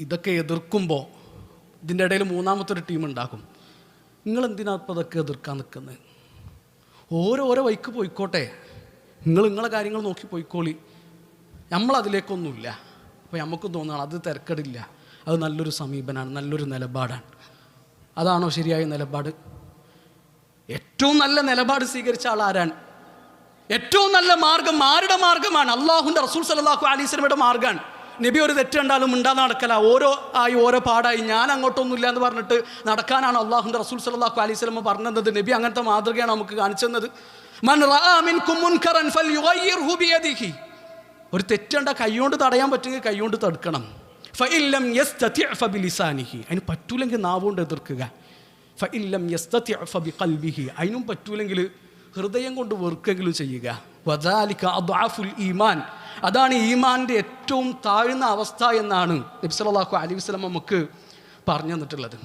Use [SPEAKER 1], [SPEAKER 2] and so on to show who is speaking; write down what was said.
[SPEAKER 1] ഇതൊക്കെ എതിർക്കുമ്പോൾ ഇതിൻ്റെ ഇടയിൽ മൂന്നാമത്തെ ഒരു ടീം ഉണ്ടാക്കും. നിങ്ങളെന്തിനാ ഇപ്പോൾ ഇതൊക്കെ എതിർക്കാൻ നിൽക്കുന്നത്? ഓരോ വഴിക്ക് പോയിക്കോട്ടെ, നിങ്ങളെ കാര്യങ്ങൾ നോക്കി പോയിക്കോളി, നമ്മളതിലേക്കൊന്നുമില്ല. അപ്പോൾ നമുക്ക് തോന്നുകയാണ് അത് തിരക്കടില്ല, അത് നല്ലൊരു സമീപനമാണ്, നല്ലൊരു നിലപാടാണ്. അതാണോ ശരിയായ നിലപാട്? ഏറ്റവും നല്ല നിലപാട് സ്വീകരിച്ച ആൾ ആരാണ്? ഏറ്റവും നല്ല മാർഗം ആരുടെ മാർഗമാണ്? അള്ളാഹുവിൻ്റെ റസൂൽ സല്ലല്ലാഹു അലൈഹി വസല്ലമയുടെ മാർഗ്ഗമാണ്. നബി ഒരു തെറ്റുണ്ടാലും മിണ്ടാതെ നടക്കല, ഓരോ പാടായി ഞാൻ അങ്ങോട്ടൊന്നുമില്ല എന്ന് പറഞ്ഞിട്ട് നടക്കാനാണ് അള്ളാഹുവിൻ്റെ റസൂൽ സല്ലല്ലാഹു അലൈഹി വസല്ലമ പറഞ്ഞത്. നബി അങ്ങനത്തെ മാതൃകയാണ് നമുക്ക് കാണിച്ചത്. മൻ റആ മിൻകും മുൻകറൻ ഫൽയുഗയ്യിർഹു ബിയദിഹി. ഒരു തെറ്റുണ്ട കൈകൊണ്ട് തടയാൻ പറ്റുമെങ്കിൽ കൈകൊണ്ട് തടുക്കണം. ഫഇല്ലം യസ്തതി' ഫബിലിസാനിഹി. അതിന് പറ്റൂലെങ്കിൽ നാവുകൊണ്ട് എതിർക്കുക. ഫഇല്ലം യസ്തതി' ഫബിഖൽബിഹി. അതിനും പറ്റൂലെങ്കിൽ ഹൃദയം കൊണ്ട് വെറുക്കെങ്കിലും ചെയ്യുക. വദാലിക അദ്അഫുൽ ഈമാൻ. അതാണ് ഈമാൻ്റെ ഏറ്റവും താഴ്ന്ന അവസ്ഥ എന്നാണ് നബി സല്ലല്ലാഹു അലൈഹി വസല്ലം നമുക്ക് പറഞ്ഞു തന്നിട്ടുള്ളത്.